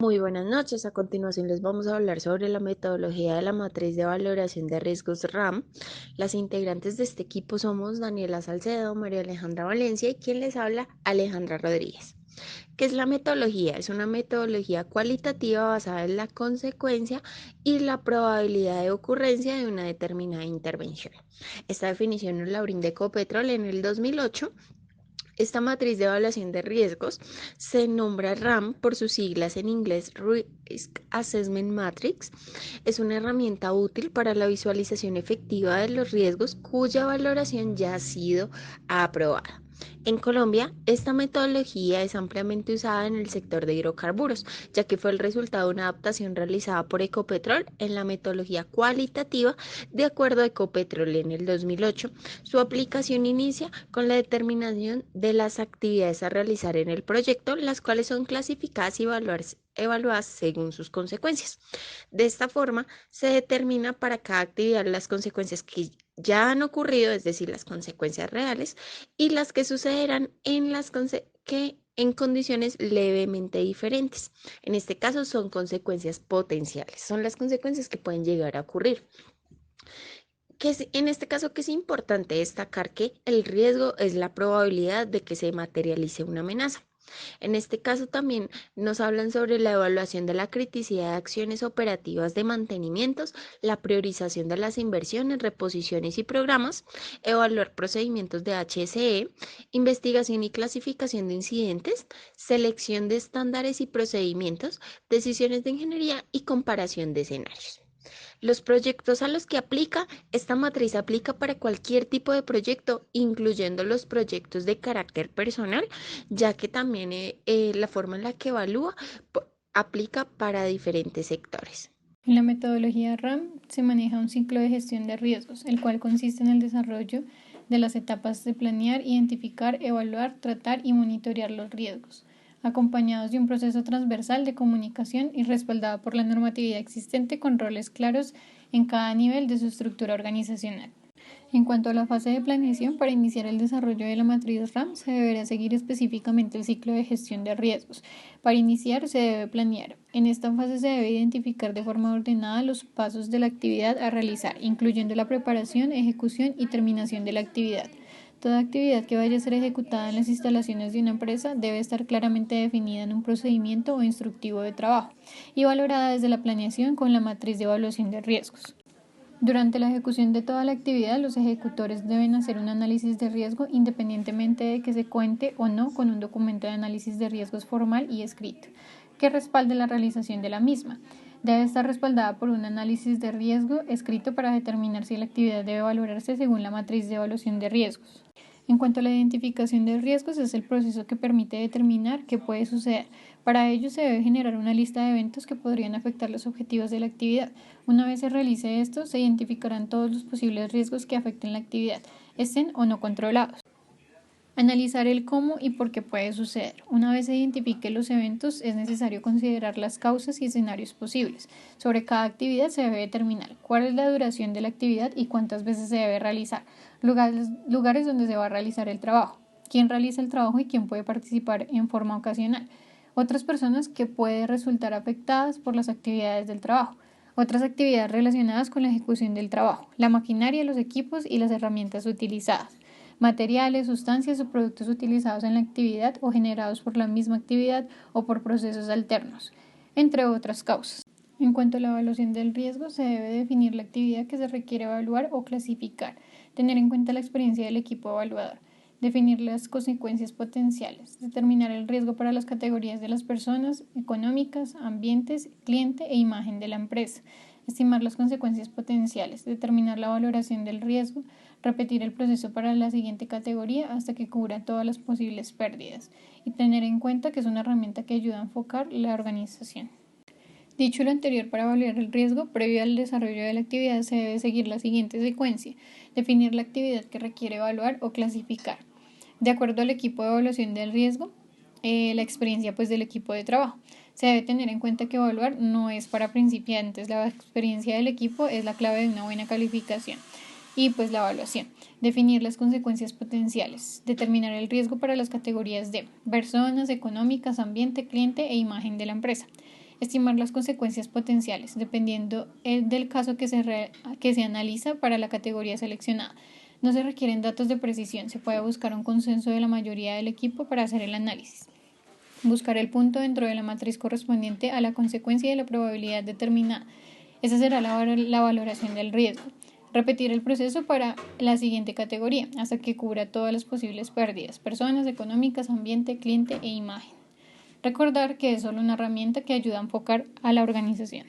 Muy buenas noches. A continuación les vamos a hablar sobre la metodología de la matriz de valoración de riesgos RAM. Las integrantes de este equipo somos Daniela Salcedo, María Alejandra Valencia y quien les habla, Alejandra Rodríguez. ¿Qué es la metodología? Es una metodología cualitativa basada en la consecuencia y la probabilidad de ocurrencia de una determinada intervención. Esta definición nos la brinda Ecopetrol en el 2008. Esta matriz de evaluación de riesgos se nombra RAM por sus siglas en inglés Risk Assessment Matrix. Es una herramienta útil para la visualización efectiva de los riesgos cuya valoración ya ha sido aprobada. En Colombia, esta metodología es ampliamente usada en el sector de hidrocarburos, ya que fue el resultado de una adaptación realizada por Ecopetrol en la metodología cualitativa de acuerdo a Ecopetrol en el 2008. Su aplicación inicia con la determinación de las actividades a realizar en el proyecto, las cuales son clasificadas y evaluadas según sus consecuencias. De esta forma, se determina para cada actividad las consecuencias que ya han ocurrido, es decir, las consecuencias reales, y las que sucederán en condiciones levemente diferentes. En este caso son consecuencias potenciales, son las consecuencias que pueden llegar a ocurrir. En este caso que es importante destacar que el riesgo es la probabilidad de que se materialice una amenaza. En este caso también nos hablan sobre la evaluación de la criticidad de acciones operativas de mantenimientos, la priorización de las inversiones, reposiciones y programas, evaluar procedimientos de HSE, investigación y clasificación de incidentes, selección de estándares y procedimientos, decisiones de ingeniería y comparación de escenarios. Los proyectos a los que aplica, esta matriz aplica para cualquier tipo de proyecto, incluyendo los proyectos de carácter personal, ya que también la forma en la que evalúa aplica para diferentes sectores. En la metodología RAM se maneja un ciclo de gestión de riesgos, el cual consiste en el desarrollo de las etapas de planear, identificar, evaluar, tratar y monitorear los riesgos, acompañados de un proceso transversal de comunicación y respaldado por la normatividad existente con roles claros en cada nivel de su estructura organizacional. En cuanto a la fase de planeación, para iniciar el desarrollo de la matriz RAM se deberá seguir específicamente el ciclo de gestión de riesgos. Para iniciar se debe planear. En esta fase se debe identificar de forma ordenada los pasos de la actividad a realizar, incluyendo la preparación, ejecución y terminación de la actividad. Toda actividad que vaya a ser ejecutada en las instalaciones de una empresa debe estar claramente definida en un procedimiento o instructivo de trabajo y valorada desde la planeación con la matriz de evaluación de riesgos. Durante la ejecución de toda la actividad, los ejecutores deben hacer un análisis de riesgo independientemente de que se cuente o no con un documento de análisis de riesgos formal y escrito, que respalde la realización de la misma. Debe estar respaldada por un análisis de riesgo escrito para determinar si la actividad debe valorarse según la matriz de evaluación de riesgos. En cuanto a la identificación de riesgos, es el proceso que permite determinar qué puede suceder. Para ello se debe generar una lista de eventos que podrían afectar los objetivos de la actividad. Una vez se realice esto, se identificarán todos los posibles riesgos que afecten la actividad, estén o no controlados. Analizar el cómo y por qué puede suceder. Una vez se identifiquen los eventos, es necesario considerar las causas y escenarios posibles. Sobre cada actividad se debe determinar cuál es la duración de la actividad y cuántas veces se debe realizar, lugares donde se va a realizar el trabajo, quién realiza el trabajo y quién puede participar en forma ocasional, otras personas que pueden resultar afectadas por las actividades del trabajo, otras actividades relacionadas con la ejecución del trabajo, la maquinaria, los equipos y las herramientas utilizadas, materiales, sustancias o productos utilizados en la actividad o generados por la misma actividad o por procesos alternos, entre otras causas. En cuanto a la evaluación del riesgo, se debe definir la actividad que se requiere evaluar o clasificar, tener en cuenta la experiencia del equipo evaluador, definir las consecuencias potenciales, determinar el riesgo para las categorías de las personas, económicas, ambientes, cliente e imagen de la empresa, estimar las consecuencias potenciales, determinar la valoración del riesgo, repetir el proceso para la siguiente categoría hasta que cubra todas las posibles pérdidas y tener en cuenta que es una herramienta que ayuda a enfocar la organización. Dicho lo anterior, para evaluar el riesgo, previo al desarrollo de la actividad se debe seguir la siguiente secuencia: definir la actividad que requiere evaluar o clasificar. De acuerdo al equipo de evaluación del riesgo, la experiencia del equipo de trabajo. Se debe tener en cuenta que evaluar no es para principiantes, la experiencia del equipo es la clave de una buena calificación. Y la evaluación. Definir las consecuencias potenciales. Determinar el riesgo para las categorías de personas, económicas, ambiente, cliente e imagen de la empresa. Estimar las consecuencias potenciales, dependiendo del caso que se analiza para la categoría seleccionada. No se requieren datos de precisión, se puede buscar un consenso de la mayoría del equipo para hacer el análisis. Buscar el punto dentro de la matriz correspondiente a la consecuencia de la probabilidad determinada. Esa será la valoración del riesgo. Repetir el proceso para la siguiente categoría, hasta que cubra todas las posibles pérdidas: personas, económicas, ambiente, cliente e imagen. Recordar que es solo una herramienta que ayuda a enfocar a la organización.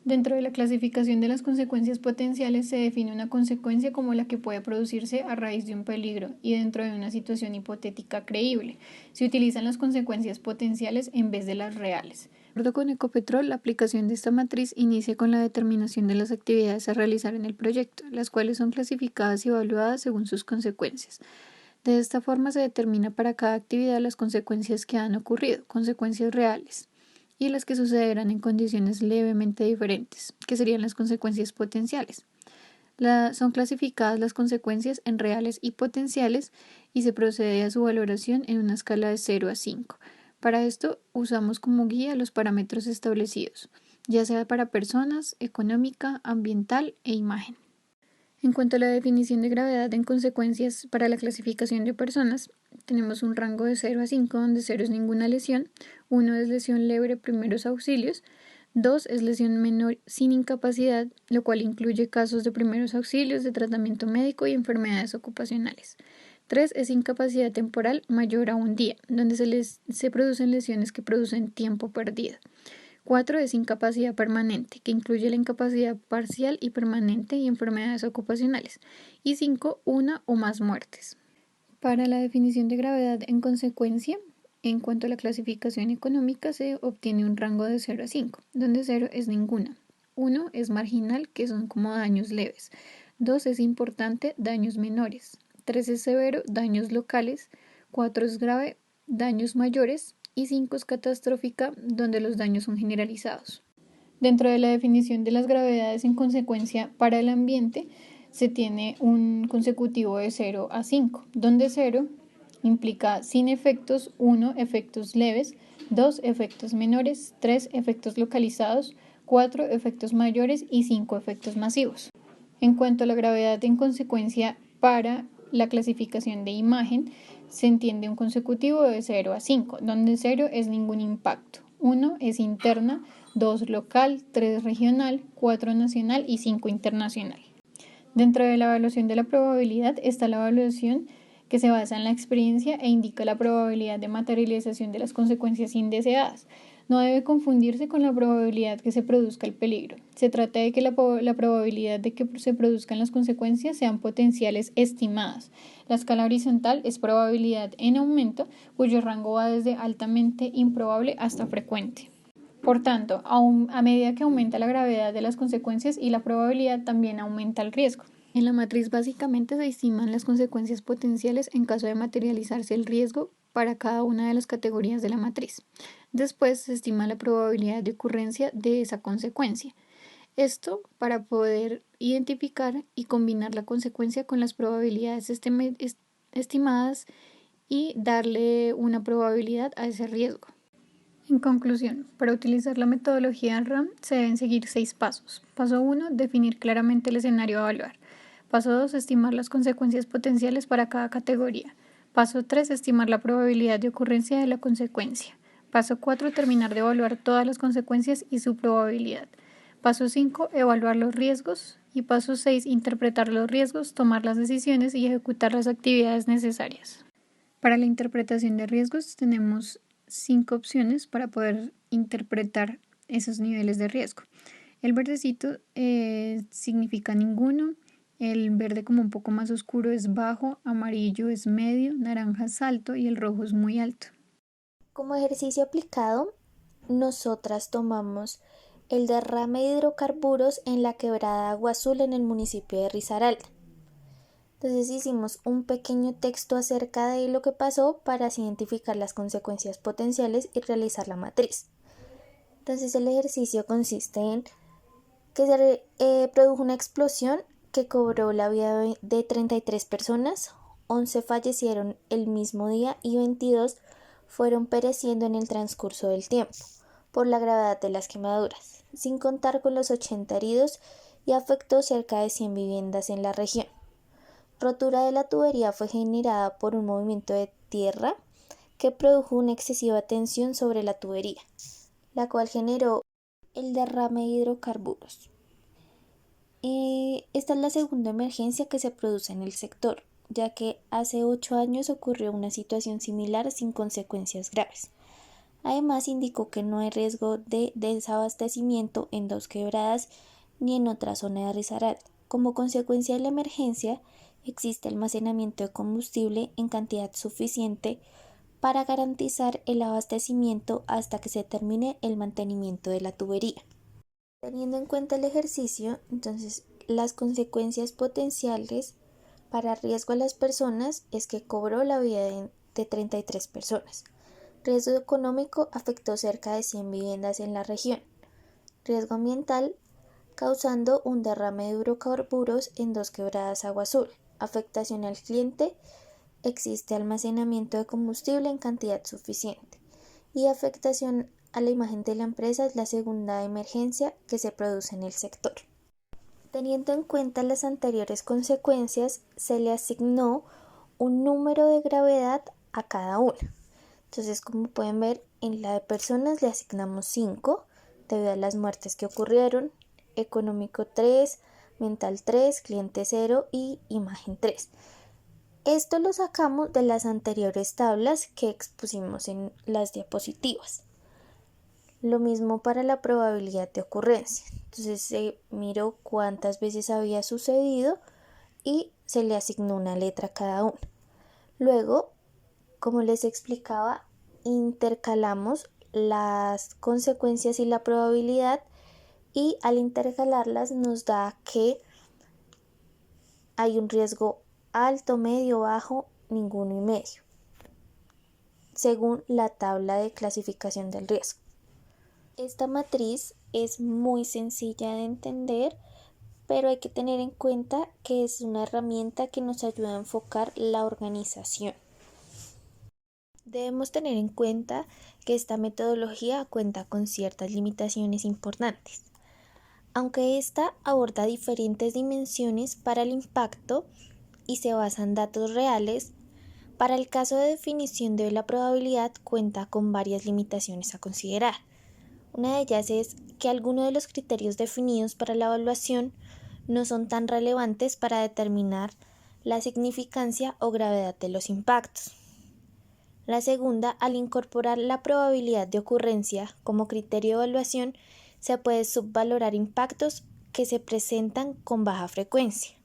Dentro de la clasificación de las consecuencias potenciales se define una consecuencia como la que puede producirse a raíz de un peligro y dentro de una situación hipotética creíble. Se utilizan las consecuencias potenciales en vez de las reales. De acuerdo con Ecopetrol, la aplicación de esta matriz inicia con la determinación de las actividades a realizar en el proyecto, las cuales son clasificadas y evaluadas según sus consecuencias. De esta forma se determina para cada actividad las consecuencias que han ocurrido, consecuencias reales, y las que sucederán en condiciones levemente diferentes, que serían las consecuencias potenciales. Son clasificadas las consecuencias en reales y potenciales y se procede a su valoración en una escala de 0 a 5. Para esto usamos como guía los parámetros establecidos, ya sea para personas, económica, ambiental e imagen. En cuanto a la definición de gravedad en consecuencias para la clasificación de personas, tenemos un rango de 0 a 5, donde 0 es ninguna lesión, 1 es lesión leve, primeros auxilios, 2 es lesión menor sin incapacidad, lo cual incluye casos de primeros auxilios, de tratamiento médico y enfermedades ocupacionales. 3 es incapacidad temporal mayor a un día, donde se producen lesiones que producen tiempo perdido. 4 es incapacidad permanente, que incluye la incapacidad parcial y permanente y enfermedades ocupacionales. Y 5, una o más muertes. Para la definición de gravedad en consecuencia, en cuanto a la clasificación económica, se obtiene un rango de 0 a 5, donde 0 es ninguna. 1 es marginal, que son como daños leves. 2 es importante, daños menores. 3 es severo, daños locales. 4 es grave, daños mayores. Y 5 es catastrófica, donde los daños son generalizados. Dentro de la definición de las gravedades en consecuencia para el ambiente, se tiene un consecutivo de 0 a 5, donde 0 implica sin efectos, 1 efectos leves, 2 efectos menores, 3 efectos localizados, 4 efectos mayores y 5 efectos masivos. En cuanto a la gravedad en consecuencia para la clasificación de imagen, se entiende un consecutivo de 0 a 5, donde 0 es ningún impacto, 1 es interna, 2 local, 3 regional, 4 nacional y 5 internacional. Dentro de la evaluación de la probabilidad está la evaluación que se basa en la experiencia e indica la probabilidad de materialización de las consecuencias indeseadas. No debe confundirse con la probabilidad que se produzca el peligro. Se trata de que la probabilidad de que se produzcan las consecuencias sean potenciales estimadas. La escala horizontal es probabilidad en aumento, cuyo rango va desde altamente improbable hasta frecuente. Por tanto, a medida que aumenta la gravedad de las consecuencias y la probabilidad, también aumenta el riesgo. En la matriz básicamente se estiman las consecuencias potenciales en caso de materializarse el riesgo para cada una de las categorías de la matriz. Después se estima la probabilidad de ocurrencia de esa consecuencia. Esto para poder identificar y combinar la consecuencia con las probabilidades estimadas y darle una probabilidad a ese riesgo. En conclusión, para utilizar la metodología RAM se deben seguir 6 pasos. Paso 1, definir claramente el escenario a evaluar. Paso 2, estimar las consecuencias potenciales para cada categoría. Paso 3, estimar la probabilidad de ocurrencia de la consecuencia. Paso 4, terminar de evaluar todas las consecuencias y su probabilidad. Paso 5, evaluar los riesgos. Y paso 6, interpretar los riesgos, tomar las decisiones y ejecutar las actividades necesarias. Para la interpretación de riesgos tenemos 5 opciones para poder interpretar esos niveles de riesgo. El verdecito significa ninguno, el verde como un poco más oscuro es bajo, amarillo es medio, naranja es alto y el rojo es muy alto. Como ejercicio aplicado, nosotras tomamos el derrame de hidrocarburos en la quebrada Agua Azul en el municipio de Risaralda. Entonces hicimos un pequeño texto acerca de lo que pasó para así identificar las consecuencias potenciales y realizar la matriz. Entonces el ejercicio consiste en que se produjo una explosión que cobró la vida de 33 personas, 11 fallecieron el mismo día y 22 fueron pereciendo en el transcurso del tiempo. por la gravedad de las quemaduras, sin contar con los 80 heridos, y afectó cerca de 100 viviendas en la región. Rotura de la tubería fue generada por un movimiento de tierra que produjo una excesiva tensión sobre la tubería, la cual generó el derrame de hidrocarburos. Esta es la segunda emergencia que se produce en el sector, ya que hace 8 años ocurrió una situación similar sin consecuencias graves. Además, indicó que no hay riesgo de desabastecimiento en Dos Quebradas ni en otra zona de Risaralda. Como consecuencia de la emergencia, existe almacenamiento de combustible en cantidad suficiente para garantizar el abastecimiento hasta que se termine el mantenimiento de la tubería. Teniendo en cuenta el ejercicio, entonces las consecuencias potenciales para riesgo a las personas es que cobró la vida de 33 personas. Riesgo económico afectó cerca de 100 viviendas en la región. Riesgo ambiental causando un derrame de hidrocarburos en Dos Quebradas Agua Azul. Afectación al cliente, existe almacenamiento de combustible en cantidad suficiente. Y afectación a la imagen de la empresa es la segunda emergencia que se produce en el sector. Teniendo en cuenta las anteriores consecuencias, se le asignó un número de gravedad a cada una. Entonces, como pueden ver, en la de personas le asignamos 5 debido a las muertes que ocurrieron, económico 3, mental 3, cliente 0 y imagen 3. Esto lo sacamos de las anteriores tablas que expusimos en las diapositivas. Lo mismo para la probabilidad de ocurrencia. Entonces se miró cuántas veces había sucedido y se le asignó una letra a cada una. Luego, como les explicaba, intercalamos las consecuencias y la probabilidad, y al intercalarlas nos da que hay un riesgo alto, medio, bajo, ninguno y medio, según la tabla de clasificación del riesgo. Esta matriz es muy sencilla de entender, pero hay que tener en cuenta que es una herramienta que nos ayuda a enfocar la organización. Debemos tener en cuenta que esta metodología cuenta con ciertas limitaciones importantes. Aunque esta aborda diferentes dimensiones para el impacto y se basa en datos reales, para el caso de definición de la probabilidad cuenta con varias limitaciones a considerar. Una de ellas es que algunos de los criterios definidos para la evaluación no son tan relevantes para determinar la significancia o gravedad de los impactos. La segunda, al incorporar la probabilidad de ocurrencia como criterio de evaluación, se puede subvalorar impactos que se presentan con baja frecuencia.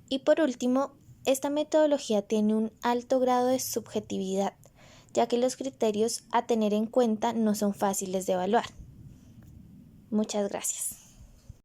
Y por último, esta metodología tiene un alto grado de subjetividad, ya que los criterios a tener en cuenta no son fáciles de evaluar. Muchas gracias.